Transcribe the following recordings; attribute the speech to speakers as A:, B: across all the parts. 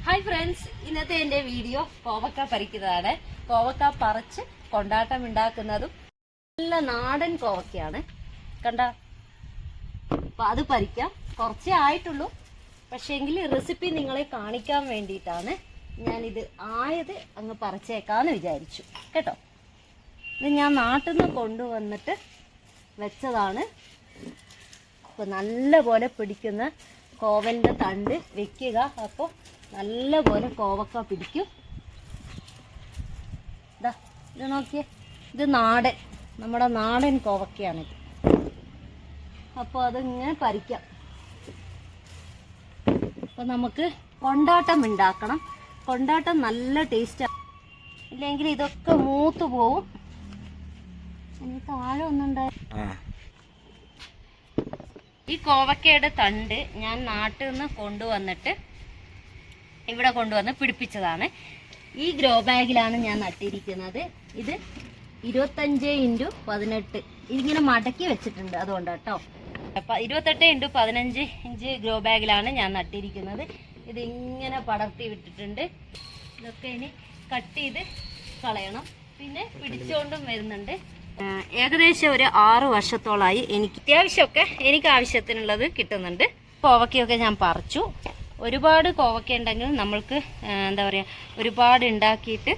A: Hi friends, ഇന്നത്തെ എൻ്റെ video കോവക്ക പറിക്കുന്നതാണ്. കോവക്ക പറിച്ച് കൊണ്ടാട്ടം ഉണ്ടാക്കുന്നതും നല്ല നാടൻ കോവക്കയാണ്. കണ്ട, അപ്പം അത് പറിക്കാം. കുറച്ചേ ആയിട്ടുള്ളൂ, പക്ഷേങ്കിൽ റെസിപ്പി നിങ്ങളെ കാണിക്കാൻ വേണ്ടിയിട്ടാണ് ഞാനിത് ആയത് അങ്ങ് പറിച്ചേക്കാമെന്ന് വിചാരിച്ചു കേട്ടോ. ഇത് ഞാൻ നാട്ടിൽ നിന്ന് കൊണ്ടുവന്നിട്ട് വെച്ചതാണ്. അപ്പോൾ നല്ല പോലെ പിടിക്കുന്ന കോവലിൻ്റെ തണ്ട് വെക്കുക. അപ്പോൾ നല്ല പോലെ കോവക്ക പിടിക്കും. ഇതാ ഇത് നോക്കിയേ, ഇത് നാടൻ, നമ്മുടെ നാടൻ കോവക്കയാണിത്. അപ്പോൾ അതിങ്ങനെ പറിക്കാം. അപ്പോൾ നമുക്ക് കൊണ്ടാട്ടം ഉണ്ടാക്കണം. കൊണ്ടാട്ടം നല്ല ടേസ്റ്റാണ്, ഇല്ലെങ്കിൽ ഇതൊക്കെ മൂത്ത് പോവും. ഇനി താഴെ ഒന്നുണ്ടായി. ഈ കോവക്കയുടെ തണ്ട് ഞാൻ നാട്ടിൽ നിന്ന് കൊണ്ടുവന്നിട്ട് ഇവിടെ കൊണ്ടുവന്ന് പിടിപ്പിച്ചതാണ്. ഈ ഗ്രോ ബാഗിലാണ് ഞാൻ നട്ടിരിക്കുന്നത്. ഇത് 25x18 ഇതിങ്ങനെ മടക്കി വെച്ചിട്ടുണ്ട്, അതുകൊണ്ട് കേട്ടോ. അപ്പം 28x15 ഇഞ്ച് ഗ്രോ ബാഗിലാണ് ഞാൻ നട്ടിരിക്കുന്നത്. ഇതിങ്ങനെ പടർത്തി വിട്ടിട്ടുണ്ട്. ഇതൊക്കെ ഇനി കട്ട് ചെയ്ത് കളയണം. പിന്നെ പിടിച്ചുകൊണ്ടും വരുന്നുണ്ട്. ഏകദേശം ഒരു 6 വർഷത്തോളമായി എനിക്ക് ആവശ്യത്തിനുള്ളത് കിട്ടുന്നുണ്ട്. കോവക്കയൊക്കെ ഞാൻ പറിച്ചു. ഒരുപാട് കോവക്ക ഉണ്ടെങ്കിൽ നമ്മൾക്ക് എന്താ പറയുക, ഒരുപാട് ഉണ്ടാക്കിയിട്ട്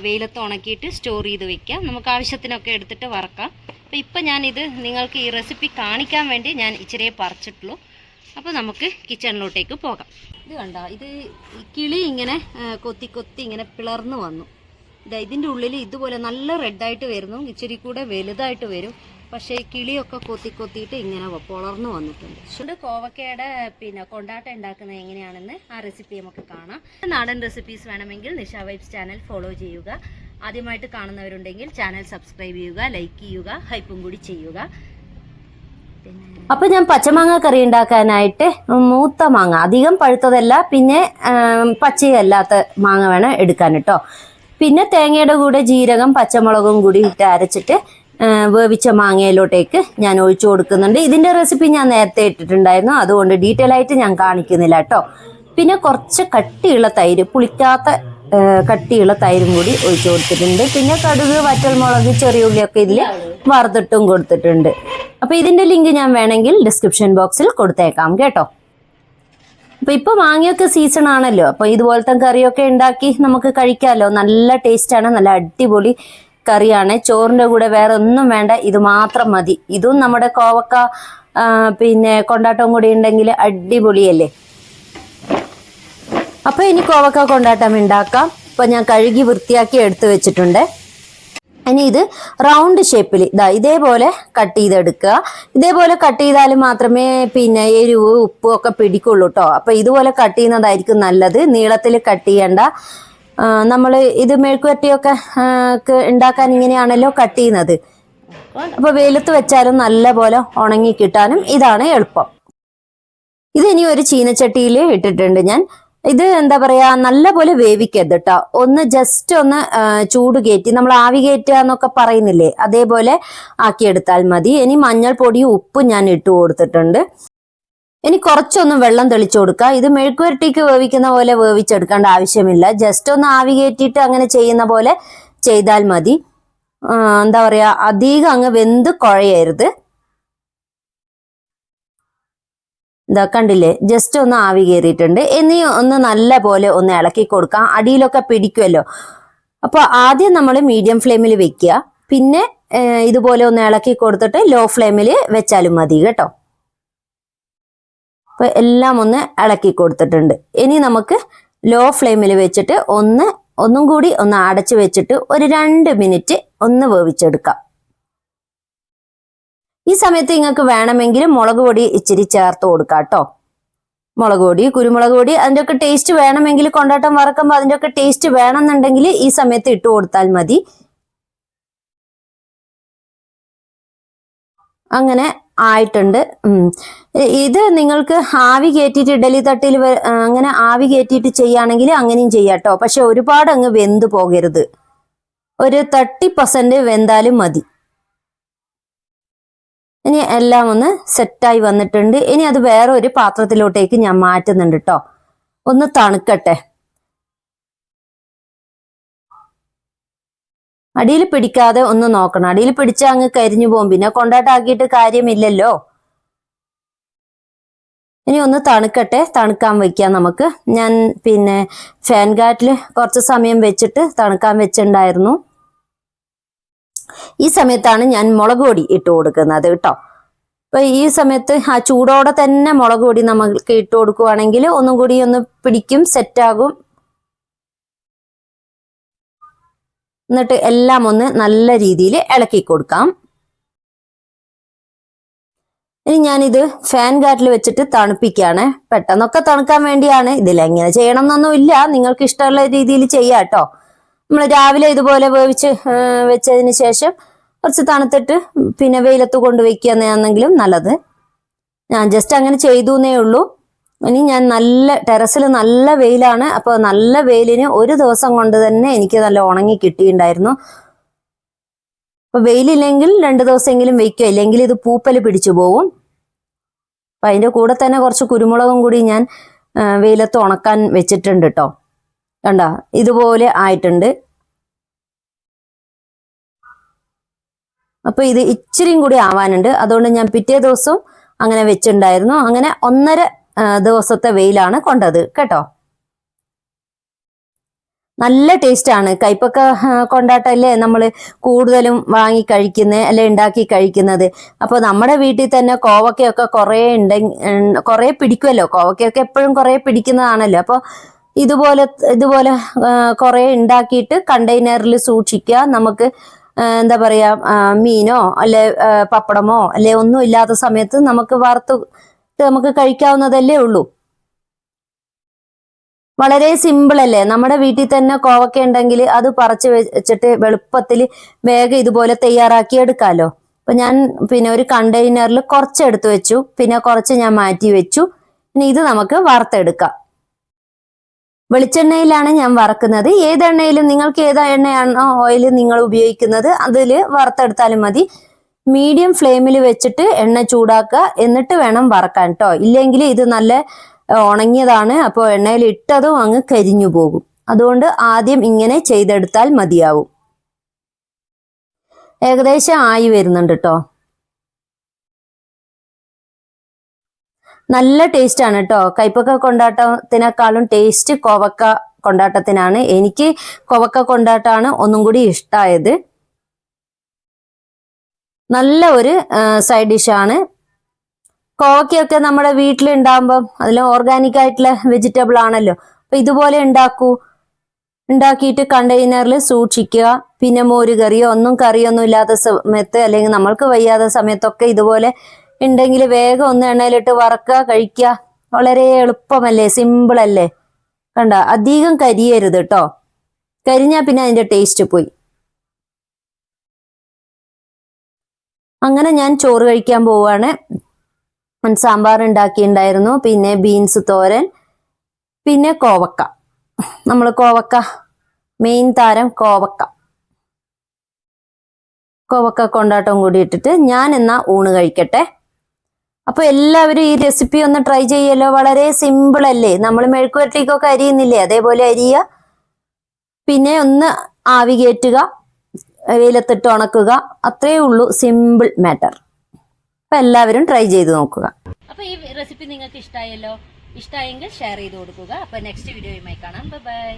A: വെയിലത്ത് ഉണക്കിയിട്ട് സ്റ്റോർ ചെയ്ത് വെക്കാം. നമുക്ക് ആവശ്യത്തിനൊക്കെ എടുത്തിട്ട് വറക്കാം. അപ്പോൾ ഇപ്പം ഞാനിത് നിങ്ങൾക്ക് ഈ റെസിപ്പി കാണിക്കാൻ വേണ്ടി ഞാൻ ഇച്ചിരിയെ പറിച്ചിട്ടുള്ളൂ. അപ്പോൾ നമുക്ക് കിച്ചണിലോട്ടേക്ക് പോകാം. ഇത് കണ്ടോ, ഇത് കിളി ഇങ്ങനെ കൊത്തി കൊത്തി ഇങ്ങനെ പിളർന്ന് വന്നു. ഇതിൻ്റെ ഉള്ളിൽ ഇതുപോലെ നല്ല റെഡായിട്ട് വരുന്നു, ഇച്ചിരി കൂടെ വലുതായിട്ട് വരും. പക്ഷേ കിളിയൊക്കെ കൊത്തി കൊത്തിയിട്ട് ഇങ്ങനെ പൊളർന്നു വന്നിട്ടുണ്ട്. അതുകൊണ്ട് കോവക്കയുടെ കൊണ്ടാട്ടം ഉണ്ടാക്കുന്നത് എങ്ങനെയാണെന്ന് ആ റെസിപ്പി നമുക്ക് കാണാം. നാടൻ റെസിപ്പീസ് വേണമെങ്കിൽ നിഷ വൈബ്സ് ചാനൽ ഫോളോ ചെയ്യുക. ആദ്യമായിട്ട് കാണുന്നവരുണ്ടെങ്കിൽ ചാനൽ സബ്സ്ക്രൈബ് ചെയ്യുക, ലൈക്ക് ചെയ്യുക, ഹൈപ്പും കൂടി ചെയ്യുക.
B: അപ്പൊ ഞാൻ പച്ചമാങ്ങ കറി ഉണ്ടാക്കാനായിട്ട് മൂത്ത മാങ്ങ, അധികം പഴുത്തതല്ല, പിന്നെ പച്ചയല്ലാത്ത മാങ്ങ വേണം എടുക്കാൻ കേട്ടോ. പിന്നെ തേങ്ങയുടെ കൂടെ ജീരകം പച്ചമുളകും കൂടി ഇട്ട് അരച്ചിട്ട് വേവിച്ച മാങ്ങയിലോട്ടേക്ക് ഞാൻ ഒഴിച്ചു കൊടുക്കുന്നുണ്ട്. ഇതിന്റെ റെസിപ്പി ഞാൻ നേരത്തെ ഇട്ടിട്ടുണ്ടായിരുന്നു, അതുകൊണ്ട് ഡീറ്റെയിൽ ആയിട്ട് ഞാൻ കാണിക്കുന്നില്ല കേട്ടോ. പിന്നെ കുറച്ച് കട്ടിയുള്ള തൈര്, പുളിക്കാത്ത കട്ടിയുള്ള തൈരും കൂടി ഒഴിച്ചു കൊടുത്തിട്ടുണ്ട്. പിന്നെ കടുക്, വറ്റൽമുളക്, ചെറിയ ഉള്ളിയൊക്കെ ഇതിൽ വറുത്തിട്ടും കൊടുത്തിട്ടുണ്ട്. അപ്പൊ ഇതിന്റെ ലിങ്ക് ഞാൻ വേണമെങ്കിൽ ഡിസ്ക്രിപ്ഷൻ ബോക്സിൽ കൊടുത്തേക്കാം കേട്ടോ. അപ്പൊ ഇപ്പൊ മാങ്ങയൊക്കെ സീസൺ ആണല്ലോ, അപ്പൊ ഇതുപോലത്തെ കറിയൊക്കെ ഉണ്ടാക്കി നമുക്ക് കഴിക്കാമല്ലോ. നല്ല ടേസ്റ്റാണ്, നല്ല അടിപൊളി കറിയാണ്. ചോറിന്റെ കൂടെ വേറെ ഒന്നും വേണ്ട, ഇത് മാത്രം മതി. ഇതും നമ്മുടെ കോവക്ക പിന്നെ കൊണ്ടാട്ടവും കൂടി ഉണ്ടെങ്കിൽ അടിപൊളിയല്ലേ. അപ്പൊ ഇനി കോവക്ക കൊണ്ടാട്ടം ഉണ്ടാക്കാം. ഇപ്പൊ ഞാൻ കഴുകി വൃത്തിയാക്കി എടുത്തു വെച്ചിട്ടുണ്ട്. ഇനി ഇത് റൗണ്ട് ഷേപ്പിൽ ഇതേപോലെ കട്ട് ചെയ്തെടുക്കുക. ഇതേപോലെ കട്ട് ചെയ്താൽ മാത്രമേ പിന്നെ എരിവ് ഉപ്പും ഒക്കെ പിടിക്കുള്ളൂ കേട്ടോ. അപ്പൊ ഇതുപോലെ കട്ട് ചെയ്യുന്നതായിരിക്കും നല്ലത്, നീളത്തിൽ കട്ട് ചെയ്യണ്ട. നമ്മൾ ഇത് മെഴുക്കുവരട്ടിയൊക്കെ ഉണ്ടാക്കാൻ ഇങ്ങനെയാണല്ലോ കട്ട് ചെയ്യുന്നത്. അപ്പൊ വെയിലത്ത് വെച്ചാലും നല്ല പോലെ ഉണങ്ങി കിട്ടാനും ഇതാണ് എളുപ്പം. ഇത് ഇനി ഒരു ചീനച്ചട്ടിയിൽ ഇട്ടിട്ടുണ്ട് ഞാൻ. ഇത് എന്താ പറയാ, നല്ല പോലെ വേവിക്കരുത് കേട്ടോ. ഒന്ന് ജസ്റ്റ് ഒന്ന് ചൂട് കയറ്റി, നമ്മൾ ആവി കയറ്റുക എന്നൊക്കെ പറയുന്നില്ലേ, അതേപോലെ ആക്കിയെടുത്താൽ മതി. ഇനി മഞ്ഞൾപ്പൊടിയും ഉപ്പും ഞാൻ ഇട്ട് കൊടുത്തിട്ടുണ്ട്. ഇനി കുറച്ചൊന്ന് വെള്ളം തെളിച്ചു കൊടുക്കുക. ഇത് മെഴുക്കുവരട്ടിക്ക് വേവിക്കുന്ന പോലെ വേവിച്ചെടുക്കേണ്ട ആവശ്യമില്ല, ജസ്റ്റ് ഒന്ന് ആവി കയറ്റിയിട്ട് അങ്ങനെ ചെയ്യുന്ന പോലെ ചെയ്താൽ മതി. എന്താ പറയാ, അധികം അങ്ങ് വെന്ത് കുഴയരുത്. ഇതാ കണ്ടില്ലേ, ജസ്റ്റ് ഒന്ന് ആവി കയറിയിട്ടുണ്ട്. ഇനി ഒന്ന് നല്ല പോലെ ഒന്ന് ഇളക്കി കൊടുക്കാം, അടിയിലൊക്കെ പിടിക്കുമല്ലോ. അപ്പോൾ ആദ്യം നമ്മൾ മീഡിയം ഫ്ലെയിമിൽ വെക്കുക, പിന്നെ ഇതുപോലെ ഒന്ന് ഇളക്കി കൊടുത്തിട്ട് ലോ ഫ്ലെയിമിൽ വെച്ചാലും മതി കേട്ടോ. അപ്പൊ എല്ലാം ഒന്ന് ഇളക്കി കൊടുത്തിട്ടുണ്ട്. ഇനി നമുക്ക് ലോ ഫ്ലെയിമിൽ വെച്ചിട്ട് ഒന്നും കൂടി ഒന്ന് അടച്ചു വെച്ചിട്ട് ഒരു 2 മിനിറ്റ് ഒന്ന് വേവിച്ചെടുക്കാം. ഈ സമയത്ത് നിങ്ങൾക്ക് വേണമെങ്കിൽ മുളക് പൊടി ഇച്ചിരി ചേർത്ത് കൊടുക്കാം കേട്ടോ. മുളക് പൊടി, കുരുമുളക് പൊടി, അതിൻ്റെ ഒക്കെ ടേസ്റ്റ് വേണമെങ്കിൽ, കൊണ്ടാട്ടം വറക്കുമ്പോൾ അതിൻ്റെ ഒക്കെ ടേസ്റ്റ് വേണമെന്നുണ്ടെങ്കിൽ ഈ സമയത്ത് ഇട്ട് കൊടുത്താൽ മതി. അങ്ങനെ ആയിട്ടുണ്ട്. ഇത് നിങ്ങൾക്ക് ആവി കയറ്റിയിട്ട് ഇഡലി തട്ടിൽ അങ്ങനെ ആവി കയറ്റിയിട്ട് ചെയ്യുകയാണെങ്കിൽ അങ്ങനെയും ചെയ്യാം കേട്ടോ. പക്ഷെ ഒരുപാട് അങ്ങ് വെന്ത് പോകരുത്, ഒരു 30% വെന്താലും മതി. ഇനി എല്ലാം ഒന്ന് സെറ്റായി വന്നിട്ടുണ്ട്. ഇനി അത് വേറെ ഒരു പാത്രത്തിലോട്ടേക്ക് ഞാൻ മാറ്റുന്നുണ്ട് കേട്ടോ, ഒന്ന് തണുക്കട്ടെ. അടിയിൽ പിടിക്കാതെ ഒന്ന് നോക്കണം. അടിയിൽ പിടിച്ചാൽ അങ്ങ് കരിഞ്ഞു പോകും, പിന്നെ കൊണ്ടാട്ടാക്കിയിട്ട് കാര്യമില്ലല്ലോ. ഇനി ഒന്ന് തണുക്കട്ടെ, തണുക്കാൻ വെക്കാം നമുക്ക്. ഞാൻ പിന്നെ ഫാൻ കാറ്റിൽ കുറച്ച് സമയം വെച്ചിട്ട് തണുക്കാൻ വെച്ചിട്ടുണ്ടായിരുന്നു. ഈ സമയത്താണ് ഞാൻ മുളക് പൊടി ഇട്ട് കൊടുക്കുന്നത് കേട്ടോ. അപ്പൊ ഈ സമയത്ത് ആ ചൂടോടെ തന്നെ മുളക് പൊടി നമുക്ക് ഇട്ട് കൊടുക്കുവാണെങ്കിൽ ഒന്നും കൂടി ഒന്ന് പിടിക്കും, സെറ്റാകും. എന്നിട്ട് എല്ലാം ഒന്ന് നല്ല രീതിയിൽ ഇളക്കി കൊടുക്കാം. ഇനി ഞാനിത് ഫാൻ കാറ്റിൽ വെച്ചിട്ട് തണുപ്പിക്കുകയാണ്. പെട്ടെന്നൊക്കെ തണുക്കാൻ വേണ്ടിയാണ്. ഇതിൽ എങ്ങനെ ചെയ്യണം എന്നൊന്നും ഇല്ല, നിങ്ങൾക്ക് ഇഷ്ടമുള്ള രീതിയിൽ ചെയ്യാം കേട്ടോ. നമ്മൾ രാവിലെ ഇതുപോലെ വേവിച്ച് വെച്ചതിന് ശേഷം കുറച്ച് തണുത്തിട്ട് പിന്നെ വെയിലത്ത് കൊണ്ട് വെക്കുകയാണെന്നെങ്കിലും നല്ലത്. ഞാൻ ജസ്റ്റ് അങ്ങനെ ചെയ്തു എന്നേ ഉള്ളൂ. ഇനി ഞാൻ ടെറസിൽ നല്ല വെയിലാണ്. അപ്പോൾ നല്ല വെയിലിന് ഒരു ദിവസം കൊണ്ട് തന്നെ എനിക്ക് നല്ല ഉണങ്ങി കിട്ടിയിട്ടുണ്ടായിരുന്നു. അപ്പൊ വെയിലില്ലെങ്കിൽ 2 ദിവസമെങ്കിലും വെക്കുക, ഇല്ലെങ്കിൽ ഇത് പൂപ്പൽ പിടിച്ചു പോവും. അപ്പൊ അതിന്റെ കൂടെ തന്നെ കുറച്ച് കുരുമുളകും കൂടി ഞാൻ വെയിലത്ത് ഉണക്കാൻ വെച്ചിട്ടുണ്ട് കേട്ടോ. കണ്ട ഇതുപോലെ ആയിട്ടുണ്ട്. അപ്പൊ ഇത് ഇച്ചിരിയും കൂടി ആവാനുണ്ട്. അതുകൊണ്ട് ഞാൻ പിറ്റേ ദിവസവും അങ്ങനെ വെച്ചിട്ടുണ്ടായിരുന്നു. അങ്ങനെ 1.5 ദിവസത്തെ വെയിലാണ് കൊണ്ടത് കേട്ടോ. നല്ല ടേസ്റ്റ് ആണ്. കൈപ്പക്ക കൊണ്ടാട്ടല്ലേ നമ്മൾ കൂടുതലും വാങ്ങി കഴിക്കുന്നത്, അല്ലെ ഉണ്ടാക്കി കഴിക്കുന്നത്. അപ്പൊ നമ്മുടെ വീട്ടിൽ തന്നെ കോവക്കയൊക്കെ കുറേ പിടിക്കുമല്ലോ. കോവക്കയൊക്കെ എപ്പോഴും കുറേ പിടിക്കുന്നതാണല്ലോ. അപ്പൊ ഇതുപോലെ കുറേ ഉണ്ടാക്കിയിട്ട് കണ്ടെയ്നറിൽ സൂക്ഷിക്കുക. നമുക്ക് എന്താ പറയാ, മീനോ അല്ലെ പപ്പടമോ അല്ലെ ഒന്നും ഇല്ലാത്ത സമയത്ത് നമുക്ക് വറുത്ത് നമുക്ക് കഴിക്കാവുന്നതല്ലേ ഉള്ളൂ. വളരെ സിമ്പിൾ അല്ലേ. നമ്മുടെ വീട്ടിൽ തന്നെ കോവക്ക ഉണ്ടെങ്കിൽ അത് പറിച്ച് വെച്ചിട്ട് എളുപ്പത്തിൽ വേഗം ഇതുപോലെ തയ്യാറാക്കി എടുക്കാമല്ലോ. അപ്പൊ ഞാൻ പിന്നെ ഒരു കണ്ടെയ്നറിൽ കുറച്ച് എടുത്തു വെച്ചു, പിന്നെ കുറച്ച് ഞാൻ മാറ്റി വെച്ചു. ഇനി ഇത് നമുക്ക് വറുത്തെടുക്കാം. വെളിച്ചെണ്ണയിലാണ് ഞാൻ വറക്കുന്നത്. ഏത് എണ്ണയിലും, നിങ്ങൾക്ക് ഏത് എണ്ണയാണോ ഓയിൽ നിങ്ങൾ ഉപയോഗിക്കുന്നത് അതിൽ വറുത്തെടുത്താലും മതി. മീഡിയം ഫ്ലെയിമിൽ വെച്ചിട്ട് എണ്ണ ചൂടാക്കുക, എന്നിട്ട് വേണം വറക്കാൻ കേട്ടോ. ഇല്ലെങ്കിൽ ഇത് നല്ല ഉണങ്ങിയതാണ്, അപ്പോൾ എണ്ണയിൽ ഇട്ടതും അങ്ങ് കരിഞ്ഞു പോകും. അതുകൊണ്ട് ആദ്യം ഇങ്ങനെ ചെയ്തെടുത്താൽ മതിയാവും. ഏകദേശം ആയി വരുന്നുണ്ട് കേട്ടോ. നല്ല ടേസ്റ്റ് ആണ് കേട്ടോ. കൈപ്പക്ക കൊണ്ടാട്ടത്തിനേക്കാളും ടേസ്റ്റ് കോവക്ക കൊണ്ടാട്ടത്തിനാണ്. എനിക്ക് കോവക്ക കൊണ്ടാട്ടമാണ് ഒന്നും കൂടി ഇഷ്ടമായത്. നല്ല ഒരു സൈഡ് ഡിഷാണ്. കോവക്കയൊക്കെ നമ്മുടെ വീട്ടിലുണ്ടാകുമ്പം അതിൽ ഓർഗാനിക് ആയിട്ടുള്ള വെജിറ്റബിൾ ആണല്ലോ. അപ്പൊ ഇതുപോലെ ഉണ്ടാക്കിയിട്ട് കണ്ടെയ്നറിൽ സൂക്ഷിക്കുക. പിന്നെ മോര് കറിയോ കറിയൊന്നും ഇല്ലാത്ത സമയത്ത്, അല്ലെങ്കിൽ നമ്മൾക്ക് വയ്യാത്ത സമയത്തൊക്കെ ഇതുപോലെ ഉണ്ടെങ്കിൽ വേഗം ഒന്ന് എണ്ണയിലിട്ട് വറക്കുക, കഴിക്കുക. വളരെ എളുപ്പമല്ലേ, സിമ്പിൾ അല്ലേ. കണ്ട അധികം കരിയരുത് കേട്ടോ. കരിഞ്ഞാൽ പിന്നെ അതിന്റെ ടേസ്റ്റ് പോയി. അങ്ങനെ ഞാൻ ചോറ് കഴിക്കാൻ പോവാണ്. സാമ്പാർ ഉണ്ടാക്കിയിട്ടുണ്ടായിരുന്നു, പിന്നെ ബീൻസ് തോരൻ, പിന്നെ കോവക്ക. നമ്മൾ കോവക്ക മെയിൻ താരം കോവക്ക കൊണ്ടാട്ടം കൂടി ഇട്ടിട്ട് ഞാൻ എന്നാ ഊണ് കഴിക്കട്ടെ. അപ്പൊ എല്ലാവരും ഈ റെസിപ്പി ഒന്ന് ട്രൈ ചെയ്യല്ലോ. വളരെ സിമ്പിൾ അല്ലേ. നമ്മൾ മെഴുക്കുവരട്ടിക്കൊക്കെ അരിയുന്നില്ലേ, അതേപോലെ അരിയുക. പിന്നെ ഒന്ന് ആവി കയറ്റുക, വെയിലത്തിട്ട് ഉണക്കുക. അത്രയേ ഉള്ളൂ, സിമ്പിൾ മാറ്റർ. അപ്പൊ എല്ലാവരും ട്രൈ ചെയ്ത് നോക്കുക.
A: അപ്പൊ ഈ റെസിപ്പി നിങ്ങൾക്ക് ഇഷ്ടമായല്ലോ. ഇഷ്ടമായെങ്കിൽ ഷെയർ ചെയ്ത് കൊടുക്കുക. അപ്പൊ നെക്സ്റ്റ് വീഡിയോയുമായി കാണാം. ബൈ.